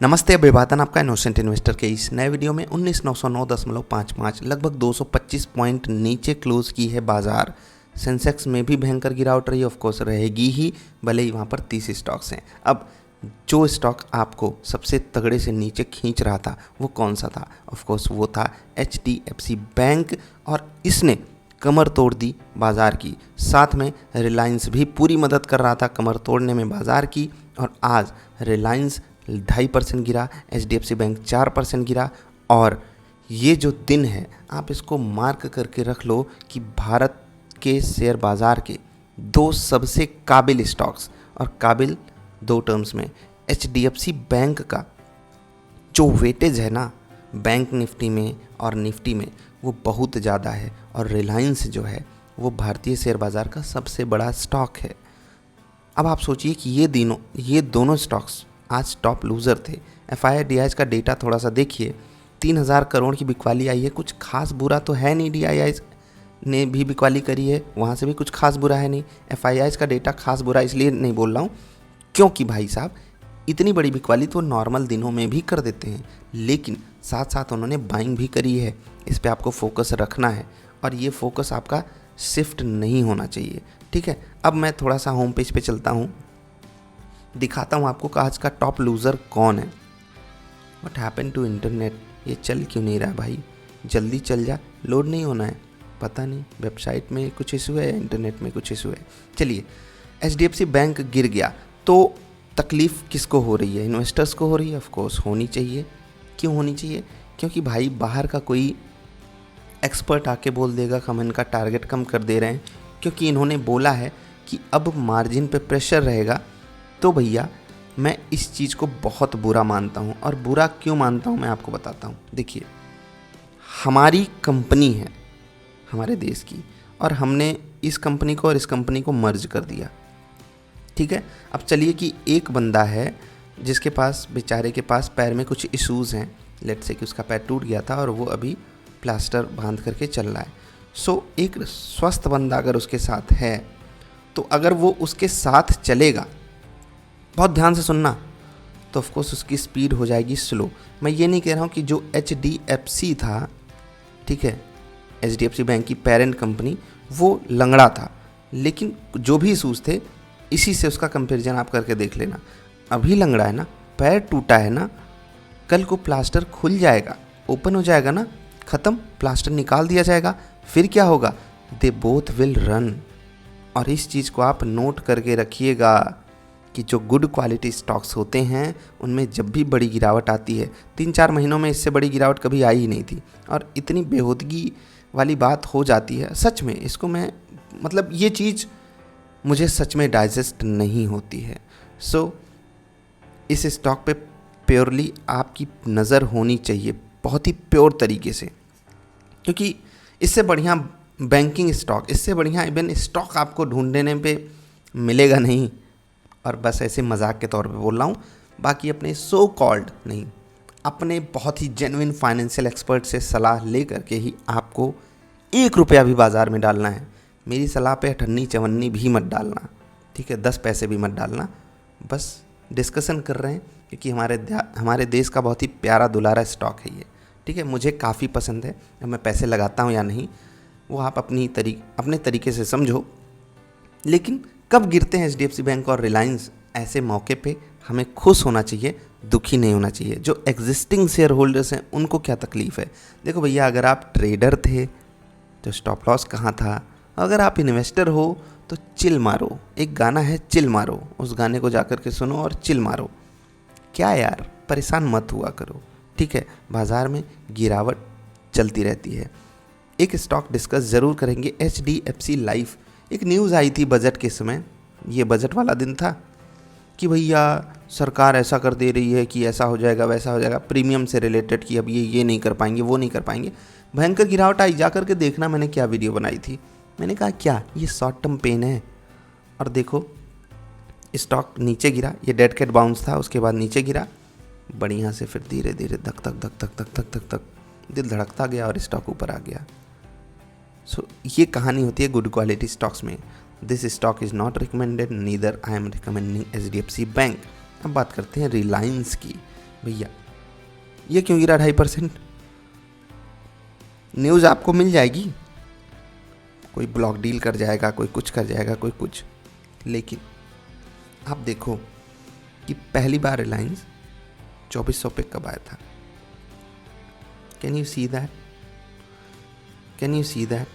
नमस्ते, अभिवादन आपका इनोसेंट इन्वेस्टर के इस नए वीडियो में 19,909.55 लगभग 225 पॉइंट नीचे क्लोज की है बाजार। सेंसेक्स में भी भयंकर गिरावट रही, ऑफ कोर्स रहेगी ही, भले ही वहाँ पर 30 स्टॉक्स हैं। अब जो स्टॉक आपको सबसे तगड़े से नीचे खींच रहा था वो कौन सा था? ऑफ कोर्स वो था HDFC बैंक, और इसने कमर तोड़ दी बाजार की। साथ में रिलायंस भी पूरी मदद कर रहा था कमर तोड़ने में बाजार की, और आज रिलायंस 2.5% गिरा, HDFC बैंक 4% गिरा। और ये जो दिन है आप इसको मार्क करके रख लो कि भारत के शेयर बाज़ार के दो सबसे काबिल स्टॉक्स, और काबिल दो टर्म्स में, HDFC बैंक का जो वेटेज है ना बैंक निफ्टी में और निफ्टी में वो बहुत ज़्यादा है, और रिलायंस जो है वो भारतीय शेयर बाज़ार का सबसे बड़ा स्टॉक है। अब आप सोचिए कि ये दोनों स्टॉक्स आज टॉप लूज़र थे। FII-DII का डेटा थोड़ा सा देखिए, 3,000 करोड़ की बिकवाली आई है। कुछ खास बुरा तो है नहीं, DII ने भी बिकवाली करी है, वहाँ से भी कुछ खास बुरा है नहीं। FII का डेटा खास बुरा इसलिए नहीं बोल रहा हूँ क्योंकि भाई साहब इतनी बड़ी बिकवाली तो नॉर्मल दिनों में भी कर देते हैं, लेकिन साथ साथ उन्होंने बाइंग भी करी है। इस पर आपको फोकस रखना है, और ये फोकस आपका शिफ्ट नहीं होना चाहिए, ठीक है। अब मैं थोड़ा सा होम पेज पे चलता हूँ, दिखाता हूँ आपको कि आज का टॉप लूज़र कौन है। व्हाट हैपन टू इंटरनेट, ये चल क्यों नहीं रहा भाई? जल्दी चल जा, लोड नहीं होना है। पता नहीं वेबसाइट में कुछ इशू है, इंटरनेट में कुछ इशू है। चलिए, HDFC बैंक गिर गया तो तकलीफ़ किसको हो रही है? इन्वेस्टर्स को हो रही है, ऑफ कोर्स होनी चाहिए। क्यों होनी चाहिए? क्योंकि भाई बाहर का कोई एक्सपर्ट आके बोल देगा कि हम इनका टारगेट कम कर दे रहे हैं, क्योंकि इन्होंने बोला है कि अब मार्जिन पे प्रेशर रहेगा। तो भैया मैं इस चीज़ को बहुत बुरा मानता हूँ, और बुरा क्यों मानता हूँ मैं आपको बताता हूँ। देखिए, हमारी कंपनी है हमारे देश की, और हमने इस कंपनी को और इस कंपनी को मर्ज कर दिया, ठीक है। अब चलिए कि एक बंदा है जिसके पास, बेचारे के पास पैर में कुछ इश्यूज़ हैं, लेट्स से कि उसका पैर टूट गया था और वो अभी प्लास्टर बांध करके चल रहा है। सो एक स्वस्थ बंदा अगर उसके साथ है, तो अगर वो उसके साथ चलेगा, बहुत ध्यान से सुनना, तो ऑफकोर्स उसकी स्पीड हो जाएगी स्लो। मैं ये नहीं कह रहा हूँ कि जो HDFC था, ठीक है, HDFC बैंक की पेरेंट कंपनी, वो लंगड़ा था, लेकिन जो भी इशूज़ थे इसी से उसका कंपैरिजन आप करके देख लेना। अभी लंगड़ा है ना, पैर टूटा है ना, कल को प्लास्टर खुल जाएगा, ओपन हो जाएगा ना, ख़त्म, प्लास्टर निकाल दिया जाएगा, फिर क्या होगा? They both will run. और इस चीज़ को आप नोट करके रखिएगा कि जो गुड क्वालिटी स्टॉक्स होते हैं उनमें जब भी बड़ी गिरावट आती है, 3-4 महीनों में इससे बड़ी गिरावट कभी आई ही नहीं थी, और इतनी बेहूदगी वाली बात हो जाती है सच में। इसको मैं मतलब ये चीज़ मुझे सच में डाइजेस्ट नहीं होती है। सो इस स्टॉक पे प्योरली आपकी नज़र होनी चाहिए, बहुत ही प्योर तरीके से, क्योंकि इससे बढ़िया बैंकिंग स्टॉक, इससे बढ़िया इवन स्टॉक आपको ढूंढने पे मिलेगा नहीं। और बस ऐसे मजाक के तौर पे बोल रहा हूँ, बाकी अपने सो कॉल्ड नहीं, अपने बहुत ही जेन्युइन फाइनेंशियल एक्सपर्ट से सलाह ले करके ही आपको 1 रुपया भी बाज़ार में डालना है। मेरी सलाह पे अठन्नी चवन्नी भी मत डालना, ठीक है, 10 पैसे भी मत डालना। बस डिस्कशन कर रहे हैं क्योंकि हमारे देश का बहुत ही प्यारा दुलारा स्टॉक है ये, ठीक है। मुझे काफ़ी पसंद है, अब मैं पैसे लगाता हूँ या नहीं वो आप अपने तरीके से समझो। लेकिन कब गिरते हैं HDFC बैंक और रिलायंस? ऐसे मौके पे हमें खुश होना चाहिए, दुखी नहीं होना चाहिए। जो एग्जिस्टिंग शेयर होल्डर्स हैं उनको क्या तकलीफ़ है? देखो भैया, अगर आप ट्रेडर थे तो स्टॉप लॉस कहाँ था? अगर आप इन्वेस्टर हो तो चिल मारो। एक गाना है चिल मारो, उस गाने को जाकर के सुनो और चिल मारो। क्या यार, परेशान मत हुआ करो, ठीक है। बाज़ार में गिरावट चलती रहती है। एक स्टॉक डिस्कस ज़रूर करेंगे, HDFC लाइफ। एक न्यूज़ आई थी बजट के समय, ये बजट वाला दिन था, कि भैया सरकार ऐसा कर दे रही है कि ऐसा हो जाएगा वैसा हो जाएगा, प्रीमियम से रिलेटेड, कि अब ये नहीं कर पाएंगे, वो नहीं कर पाएंगे। भयंकर गिरावट आई। जा करके देखना मैंने क्या वीडियो बनाई थी। मैंने कहा क्या ये शॉर्ट टर्म पेन है? और देखो स्टॉक नीचे गिरा, ये डेड कैट बाउंस था, उसके बाद नीचे गिरा बढ़िया से, फिर धीरे धीरे धक धक धक धक धक धक धक धक दिल धड़कता गया और स्टॉक ऊपर आ गया। सो ये कहानी होती है गुड क्वालिटी स्टॉक्स में। This stock is not recommended, neither I am recommending HDFC bank. अब बात करते हैं रिलायंस की। भैया ये क्यों गिरा 2.5%? न्यूज़ आपको मिल जाएगी, कोई ब्लॉक डील कर जाएगा, कोई कुछ कर जाएगा, कोई कुछ, लेकिन आप देखो कि पहली बार रिलायंस 2400 पे कब आया था। Can you see that? Can you see that?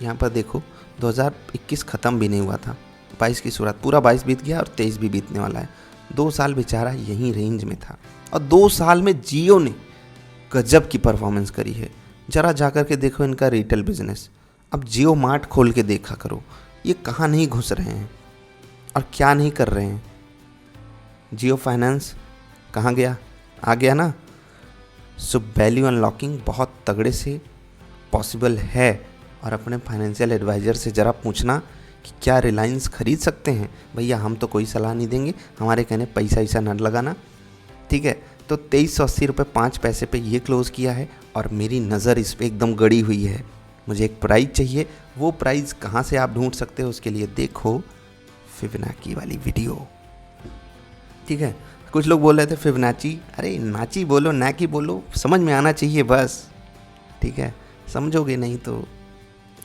यहाँ पर देखो 2021 ख़त्म भी नहीं हुआ था, 22 की शुरुआत, पूरा 22 बीत गया और 23 भी बीतने वाला है। 2 साल बेचारा यहीं रेंज में था और 2 साल में जियो ने गजब की परफॉर्मेंस करी है। जरा जाकर के देखो इनका रिटेल बिजनेस। अब जियो मार्ट खोल के देखा करो, ये कहाँ नहीं घुस रहे हैं और क्या नहीं कर रहे हैं। जियो फाइनेंस कहाँ गया? आ गया ना। सो वैल्यू अनलॉकिंग बहुत तगड़े से पॉसिबल है। और अपने फाइनेंशियल एडवाइज़र से ज़रा पूछना कि क्या रिलायंस खरीद सकते हैं। भैया हम तो कोई सलाह नहीं देंगे, हमारे कहने पैसा ऐसा न लगाना, ठीक है। तो 2380 रुपये 5 पैसे पे ये क्लोज़ किया है और मेरी नज़र इस पर एकदम गड़ी हुई है। मुझे एक प्राइस चाहिए, वो प्राइस कहाँ से आप ढूंढ सकते हो उसके लिए देखो फिबोनाची वाली वीडियो, ठीक है। कुछ लोग बोल रहे थे फिबोनाची, अरे नाची बोलो नाकी बोलो, समझ में आना चाहिए बस, ठीक है। समझोगे नहीं तो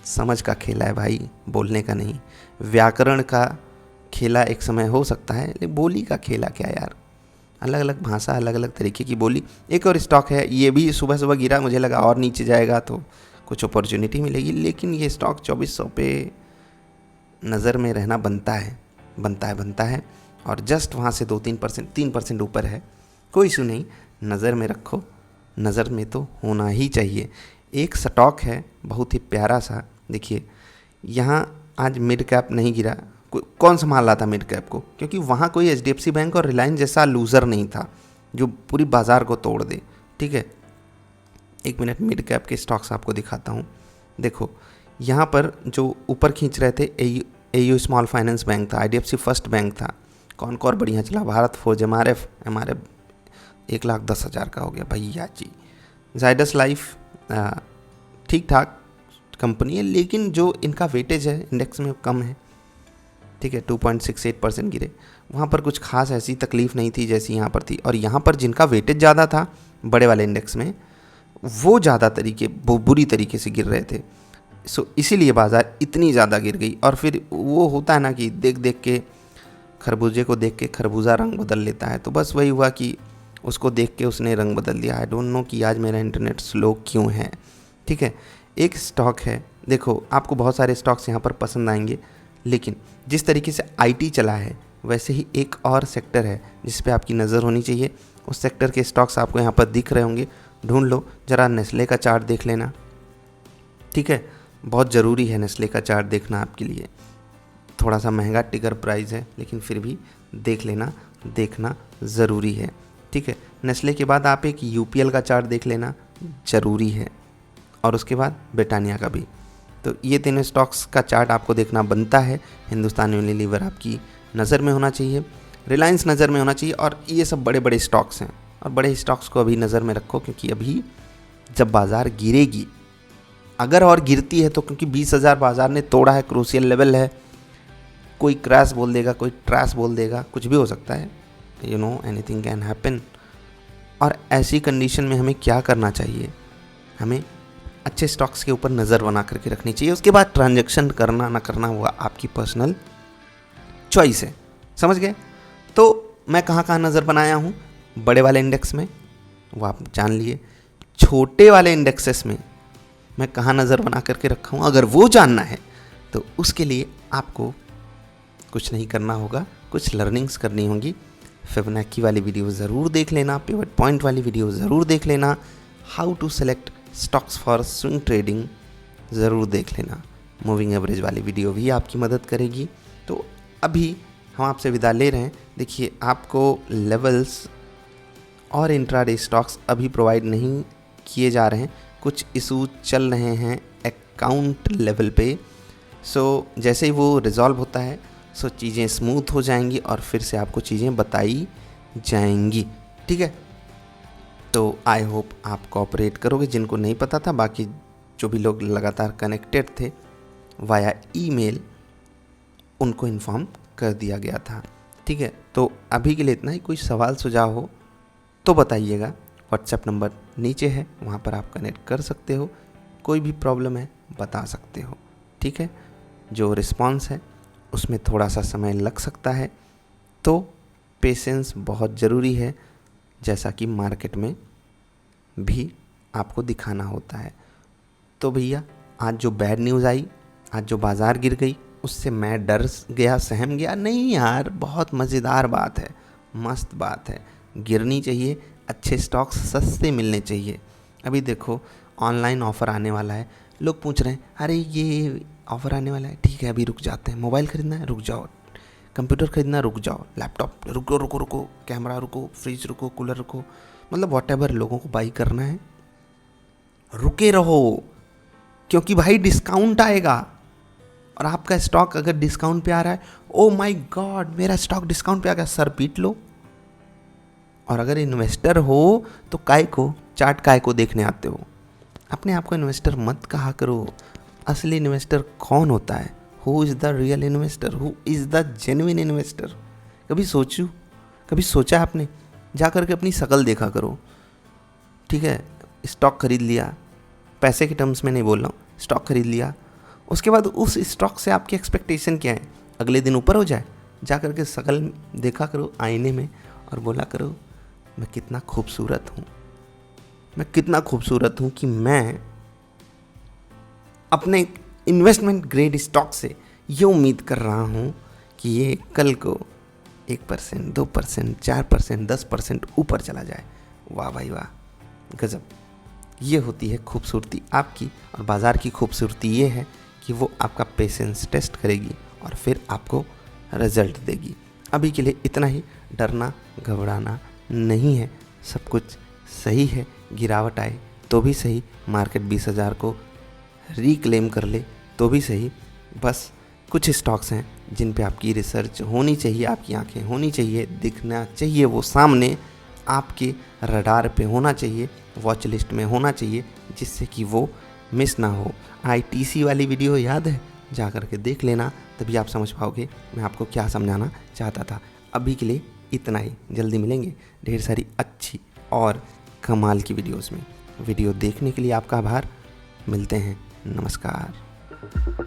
समझ का खेला है भाई, बोलने का नहीं। व्याकरण का खेला एक समय हो सकता है, लेकिन बोली का खेला क्या यार। अलग अलग भाषा, अलग अलग तरीके की बोली। एक और स्टॉक है, ये भी सुबह सुबह गिरा, मुझे लगा और नीचे जाएगा तो कुछ अपॉर्चुनिटी मिलेगी, लेकिन ये स्टॉक 2400 पे नज़र में रहना बनता है और जस्ट वहाँ से 3% ऊपर है। कोई इशू नहीं, नज़र में रखो, नज़र में तो होना ही चाहिए। एक स्टॉक है बहुत ही प्यारा सा, देखिए यहाँ आज मिड कैप नहीं गिरा। कौन संभाल रहा था मिड कैप को? क्योंकि वहाँ कोई HDFC बैंक और रिलायंस जैसा लूज़र नहीं था जो पूरी बाज़ार को तोड़ दे, ठीक है। एक मिनट, मिड कैप के स्टॉक्स आपको दिखाता हूँ। देखो यहाँ पर जो ऊपर खींच रहे थे AU स्मॉल फाइनेंस बैंक था, IDFC फर्स्ट बैंक था, कौन बढ़िया चला, भारत फोर्ज, MRF 1,10,000 का हो गया भैया जी। जायडस लाइफ ठीक ठाक कंपनी है, लेकिन जो इनका वेटेज है इंडेक्स में कम है, ठीक है। 2.68% गिरे। वहाँ पर कुछ खास ऐसी तकलीफ़ नहीं थी जैसी यहाँ पर थी। और यहाँ पर जिनका वेटेज ज़्यादा था बड़े वाले इंडेक्स में, वो ज़्यादा बुरी तरीके से गिर रहे थे। सो इसीलिए बाज़ार इतनी ज़्यादा गिर गई। और फिर वो होता है ना कि देख देख के खरबूजे को देख के खरबूजा रंग बदल लेता है, तो बस वही हुआ कि उसको देख के उसने रंग बदल दिया। आई डोंट नो कि आज मेरा इंटरनेट स्लो क्यों है, ठीक है। एक स्टॉक है, देखो आपको बहुत सारे स्टॉक्स यहाँ पर पसंद आएंगे, लेकिन जिस तरीके से IT चला है वैसे ही एक और सेक्टर है जिस पे आपकी नज़र होनी चाहिए। उस सेक्टर के स्टॉक्स आपको यहाँ पर दिख रहे होंगे, ढूंढ लो। ज़रा नेस्ले का चार्ट देख लेना, ठीक है। बहुत ज़रूरी है नेस्ले का चार्ट देखना आपके लिए। थोड़ा सा महंगा टिकर प्राइस है, लेकिन फिर भी देख लेना, देखना ज़रूरी है, ठीक है। नेस्ले के बाद आप एक UPL का चार्ट देख लेना, ज़रूरी है। और उसके बाद ब्रिटानिया का भी। तो ये तीनों स्टॉक्स का चार्ट आपको देखना बनता है। हिंदुस्तान यूनिलीवर आपकी नज़र में होना चाहिए, रिलायंस नज़र में होना चाहिए, और ये सब बड़े बड़े स्टॉक्स हैं। और बड़े स्टॉक्स को अभी नज़र में रखो, क्योंकि अभी जब बाज़ार गिरेगी, अगर और गिरती है तो, क्योंकि 20,000 बाज़ार ने तोड़ा है, क्रूशियल लेवल है। कोई क्रैश बोल देगा, कोई ट्रैश बोल देगा, कुछ भी हो सकता है, you know anything can happen. और ऐसी कंडीशन में हमें क्या करना चाहिए? हमें अच्छे स्टॉक्स के ऊपर नज़र बना करके रखनी चाहिए। उसके बाद ट्रांजैक्शन करना ना करना हुआ आपकी पर्सनल चॉइस है, समझ गए। तो मैं कहाँ कहाँ नज़र बनाया हूँ? बड़े वाले इंडेक्स में, वो आप जान लिए। छोटे वाले इंडेक्सेस में मैं कहाँ नज़र बना करके रखा हूँ, अगर वो जानना है तो उसके लिए आपको कुछ नहीं करना होगा, कुछ लर्निंग्स करनी होंगी। फिबोनाची वाली वीडियो ज़रूर देख लेना, पिवट पॉइंट वाली वीडियो ज़रूर देख लेना, how to select stocks for swing trading ज़रूर देख लेना, मूविंग एवरेज वाली वीडियो भी आपकी मदद करेगी। तो अभी हम आपसे विदा ले रहे हैं। देखिए आपको लेवल्स और इंट्राडे स्टॉक्स अभी प्रोवाइड नहीं किए जा रहे हैं, कुछ इशू चल रहे हैं अकाउंट लेवल पे। सो जैसे ही वो रिजॉल्व होता है सो चीज़ें स्मूथ हो जाएंगी और फिर से आपको चीज़ें बताई जाएंगी, ठीक है। तो आई होप आप कोऑपरेट करोगे। जिनको नहीं पता था, बाकी जो भी लोग लगातार कनेक्टेड थे वाया ईमेल, उनको इन्फॉर्म कर दिया गया था, ठीक है। तो अभी के लिए इतना ही। कोई सवाल सुझाव हो तो बताइएगा। व्हाट्सएप नंबर नीचे है, वहाँ पर आप कनेक्ट कर सकते हो, कोई भी प्रॉब्लम है बता सकते हो, ठीक है। जो रिस्पॉन्स है उसमें थोड़ा सा समय लग सकता है, तो पेशेंस बहुत ज़रूरी है, जैसा कि मार्केट में भी आपको दिखाना होता है। तो भैया आज जो बैड न्यूज़ आई, आज जो बाज़ार गिर गई, उससे मैं डर गया, सहम गया नहीं यार, बहुत मज़ेदार बात है, मस्त बात है। गिरनी चाहिए, अच्छे स्टॉक्स सस्ते मिलने चाहिए। अभी देखो ऑनलाइन ऑफ़र आने वाला है, लोग पूछ रहे हैं अरे ये ऑफ़र आने वाला है, ठीक है अभी रुक जाते हैं। मोबाइल ख़रीदना है रुक जाओ, कंप्यूटर ख़रीदना रुक जाओ, लैपटॉप रुको रुको रुको, कैमरा रुको, फ्रिज रुको, कूलर रुको, मतलब व्हाटएवर लोगों को बाई करना है रुके रहो, क्योंकि भाई डिस्काउंट आएगा। और आपका स्टॉक अगर डिस्काउंट पे आ रहा है, ओ माय गॉड मेरा स्टॉक डिस्काउंट पे आ गया, सर पीट लो। और अगर इन्वेस्टर हो तो काय को चार्ट काय को देखने आते हो, अपने आप को इन्वेस्टर मत कहा करो। असली इन्वेस्टर कौन होता है? Who is the real investor, who is the genuine investor? कभी सोचा आपने? जा करके अपनी शकल देखा करो, ठीक है। स्टॉक खरीद लिया, पैसे के टर्म्स में नहीं बोल रहा हूँ, स्टॉक खरीद लिया, उसके बाद उस स्टॉक से आपकी एक्सपेक्टेशन क्या है? अगले दिन ऊपर हो जाए? जा करके शकल देखा करो आईने में और बोला करो मैं कितना खूबसूरत हूँ, मैं कितना खूबसूरत हूँ कि मैं अपने इन्वेस्टमेंट ग्रेड स्टॉक से ये उम्मीद कर रहा हूँ कि ये कल को 1%, 2%, 4%, 10% ऊपर चला जाए। वाह भाई वाह, गजब। ये होती है खूबसूरती आपकी, और बाज़ार की खूबसूरती ये है कि वो आपका पेशेंस टेस्ट करेगी और फिर आपको रिजल्ट देगी। अभी के लिए इतना ही, डरना घबराना नहीं है, सब कुछ सही है। गिरावट आए तो भी सही, मार्केट 20,000 को रिक्लेम कर ले तो भी सही। बस कुछ स्टॉक्स हैं जिन पे आपकी रिसर्च होनी चाहिए, आपकी आंखें होनी चाहिए, दिखना चाहिए, वो सामने आपके रडार पे होना चाहिए, वॉच लिस्ट में होना चाहिए, जिससे कि वो मिस ना हो। ITC वाली वीडियो याद है? जा कर के देख लेना, तभी आप समझ पाओगे मैं आपको क्या समझाना चाहता था। अभी के लिए इतना ही, जल्दी मिलेंगे ढेर सारी अच्छी और कमाल की वीडियोस में। वीडियो देखने के लिए आपका आभार, मिलते हैं, नमस्कार।